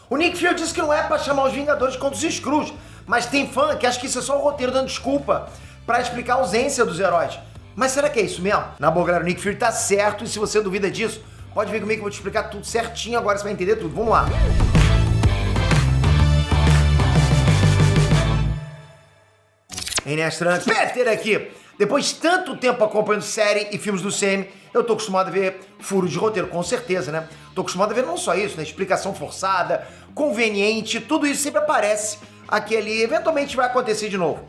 O Nick Fury disse que não é pra chamar os Vingadores contra os Skrulls, mas tem fã que acha que isso é só o roteiro dando desculpa pra explicar a ausência dos heróis. Mas será que é isso mesmo? Na boa, galera, o Nick Fury tá certo, e se você duvida disso, pode vir comigo que eu vou te explicar tudo certinho agora, você vai entender tudo. Vamos lá. Inestranho, Peter aqui. Depois de tanto tempo acompanhando série e filmes do CM, eu tô acostumado a ver furo de roteiro, com certeza, né? Tô acostumado a ver não só isso, né? Explicação forçada, conveniente, tudo isso sempre aparece aqui ali, eventualmente vai acontecer de novo.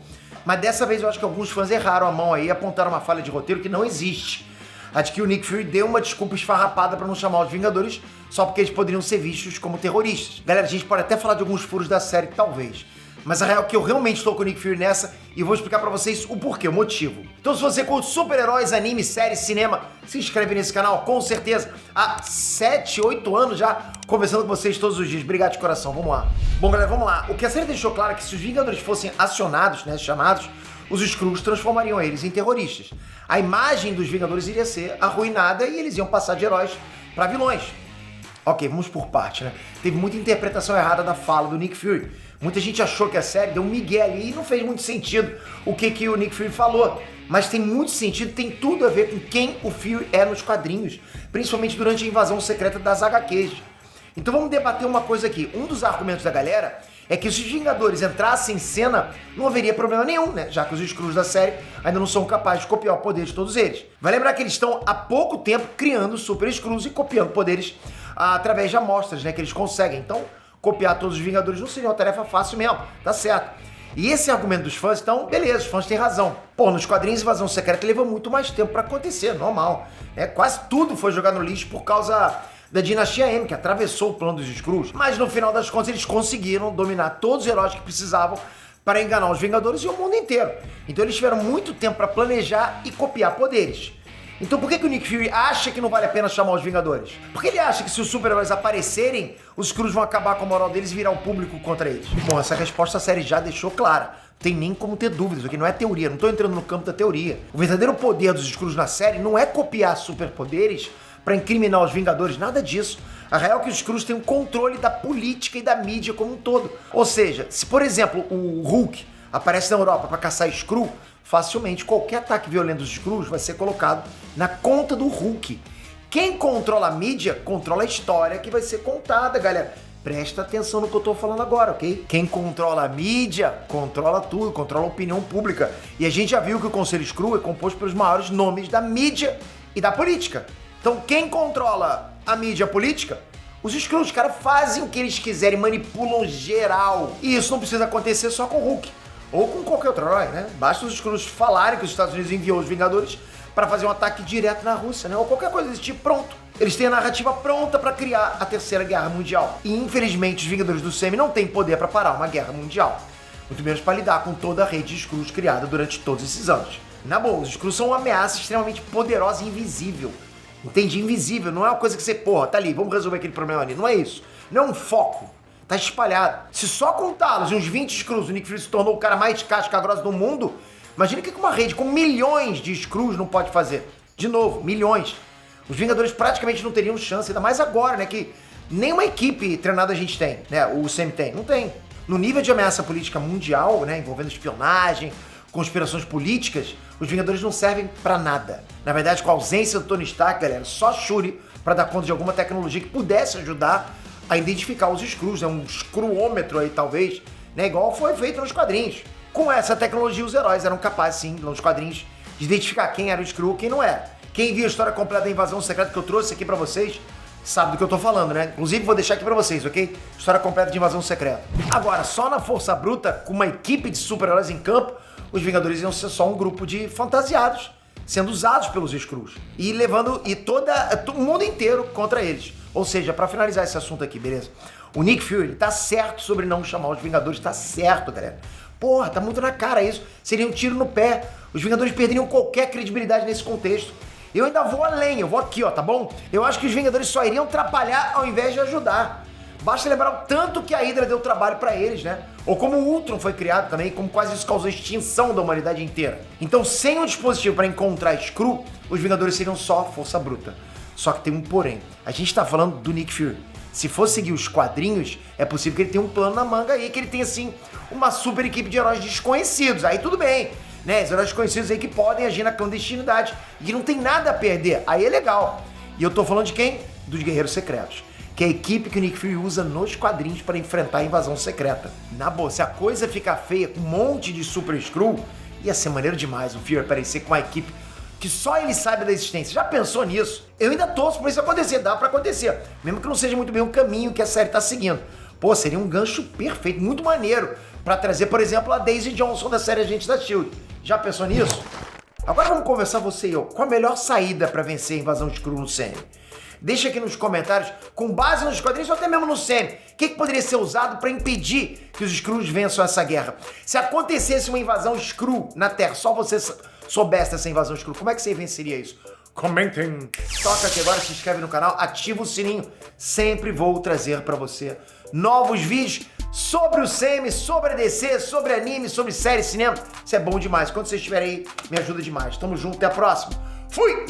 Mas dessa vez eu acho que alguns fãs erraram a mão aí e apontaram uma falha de roteiro que não existe. A de que o Nick Fury deu uma desculpa esfarrapada pra não chamar os Vingadores só porque eles poderiam ser vistos como terroristas. Galera, a gente pode até falar de alguns furos da série, talvez. Mas a real é que eu realmente estou com o Nick Fury nessa e vou explicar pra vocês o porquê, o motivo. Então se você curte super-heróis, anime, séries, cinema, se inscreve nesse canal, com certeza. Há 7, 8 anos já conversando com vocês todos os dias. Obrigado de coração, vamos lá. Bom, galera, vamos lá. O que a série deixou claro é que se os Vingadores fossem acionados, né, chamados, os Skrulls transformariam eles em terroristas. A imagem dos Vingadores iria ser arruinada e eles iam passar de heróis pra vilões. Ok, vamos por parte, né? Teve muita interpretação errada da fala do Nick Fury. Muita gente achou que a série deu um migué ali e não fez muito sentido o que o Nick Fury falou. Mas tem muito sentido, tem tudo a ver com quem o Fury é nos quadrinhos, principalmente durante a invasão secreta das HQs. Então vamos debater uma coisa aqui. Um dos argumentos da galera é que se os Vingadores entrassem em cena, não haveria problema nenhum, né? Já que os Skrulls da série ainda não são capazes de copiar o poder de todos eles. Vai lembrar que eles estão há pouco tempo criando Super Skrulls e copiando poderes através de amostras, né? Que eles conseguem. Então, copiar todos os Vingadores não seria uma tarefa fácil mesmo, tá certo? E esse argumento dos fãs, então, beleza, os fãs têm razão. Pô, nos quadrinhos, Invasão Secreta levou muito mais tempo pra acontecer, normal. Quase tudo foi jogado no lixo por causa da Dinastia M, que atravessou o plano dos Skrulls. Mas no final das contas, eles conseguiram dominar todos os heróis que precisavam para enganar os Vingadores e o mundo inteiro. Então eles tiveram muito tempo para planejar e copiar poderes. Então por que o Nick Fury acha que não vale a pena chamar os Vingadores? Porque ele acha que se os super-heróis aparecerem, os Skrulls vão acabar com a moral deles e virar o público contra eles. Bom, essa resposta a série já deixou clara. Tem nem como ter dúvidas, aqui não é teoria, não tô entrando no campo da teoria. O verdadeiro poder dos Skrulls na série não é copiar superpoderes para incriminar os Vingadores, nada disso. A real é que os Skrulls têm um controle da política e da mídia como um todo. Ou seja, se por exemplo o Hulk aparece na Europa para caçar Skrull, facilmente qualquer ataque violento dos Skrulls vai ser colocado na conta do Hulk. Quem controla a mídia, controla a história que vai ser contada, galera. Presta atenção no que eu tô falando agora, ok? Quem controla a mídia, controla tudo, controla a opinião pública. E a gente já viu que o Conselho Skrull é composto pelos maiores nomes da mídia e da política. Então quem controla a mídia política? Os Skrulls, os caras fazem o que eles quiserem, manipulam geral. E isso não precisa acontecer só com o Hulk. Ou com qualquer outro herói, né? Basta os Skrulls falarem que os Estados Unidos enviou os Vingadores para fazer um ataque direto na Rússia, né? Ou qualquer coisa desse tipo, pronto. Eles têm a narrativa pronta para criar a Terceira Guerra Mundial. E infelizmente os Vingadores do CM não têm poder para parar uma guerra mundial. Muito menos para lidar com toda a rede de Skrulls criada durante todos esses anos. Na boa, os Skrulls são uma ameaça extremamente poderosa e invisível. Entende? Invisível, não é uma coisa que você, porra, tá ali, vamos resolver aquele problema ali. Não é isso. Não é um foco. Tá espalhado. Se só contá-los, uns 20 Skrulls, o Nick Fury se tornou o cara mais casca-grossa do mundo, imagina o que uma rede com milhões de Skrulls não pode fazer. De novo, milhões. Os Vingadores praticamente não teriam chance, ainda mais agora, né, que nenhuma equipe treinada a gente tem, né, o CM tem, não tem. No nível de ameaça política mundial, né, envolvendo espionagem, conspirações políticas, os Vingadores não servem pra nada. Na verdade, com a ausência do Tony Stark, galera, só Shuri pra dar conta de alguma tecnologia que pudesse ajudar a identificar os Skrulls, né? Um Skrullômetro aí, talvez, né? Igual foi feito nos quadrinhos. Com essa tecnologia, os heróis eram capazes, sim, nos quadrinhos, de identificar quem era o Skrull e quem não era. Quem viu a história completa da Invasão Secreta que eu trouxe aqui pra vocês, sabe do que eu tô falando, né? Inclusive, vou deixar aqui pra vocês, ok? História completa de Invasão Secreta. Agora, só na Força Bruta, com uma equipe de super-heróis em campo, os Vingadores iam ser só um grupo de fantasiados, sendo usados pelos Skrulls. E levando o mundo inteiro contra eles. Ou seja, pra finalizar esse assunto aqui, beleza? O Nick Fury tá certo sobre não chamar os Vingadores, tá certo, galera. Porra, tá muito na cara isso. Seria um tiro no pé. Os Vingadores perderiam qualquer credibilidade nesse contexto. Eu ainda vou além, eu vou aqui, ó, tá bom? Eu acho que os Vingadores só iriam atrapalhar ao invés de ajudar. Basta lembrar o tanto que a Hydra deu trabalho pra eles, né? Ou como o Ultron foi criado também, como quase isso causou a extinção da humanidade inteira. Então, sem um dispositivo pra encontrar Skrull, os Vingadores seriam só força bruta. Só que tem um porém. A gente tá falando do Nick Fury. se for seguir os quadrinhos, é possível que ele tenha um plano na manga aí, que ele tenha, assim, uma super equipe de heróis desconhecidos. Aí tudo bem, né? Os heróis desconhecidos aí que podem agir na clandestinidade e não tem nada a perder. Aí é legal. E eu tô falando de quem? Dos Guerreiros Secretos, que é a equipe que o Nick Fury usa nos quadrinhos para enfrentar a invasão secreta. Na boa, se a coisa ficar feia com um monte de Super Skrull, ia ser maneiro demais o Fury aparecer com uma equipe que só ele sabe da existência. Já pensou nisso? Eu ainda torço pra isso acontecer, dá pra acontecer. Mesmo que não seja muito bem o caminho que a série tá seguindo. Pô, seria um gancho perfeito, muito maneiro, pra trazer, por exemplo, a Daisy Johnson da série Agentes da S.H.I.E.L.D. Já pensou nisso? Agora vamos conversar você e eu. Qual a melhor saída pra vencer a invasão Skrull no Semi? Deixa aqui nos comentários, com base nos quadrinhos ou até mesmo no Semi, o que poderia ser usado para impedir que os Skrulls vençam essa guerra? Se acontecesse uma invasão Skrull na Terra, só você soubesse dessa invasão Skrull, como é que você venceria isso? Comentem! Toca aqui agora, se inscreve no canal, ativa o sininho. Sempre vou trazer para você novos vídeos sobre o Semi, sobre a DC, sobre anime, sobre série, cinema. Isso é bom demais. Quando vocês estiverem aí, me ajuda demais. Tamo junto, até a próxima. Fui!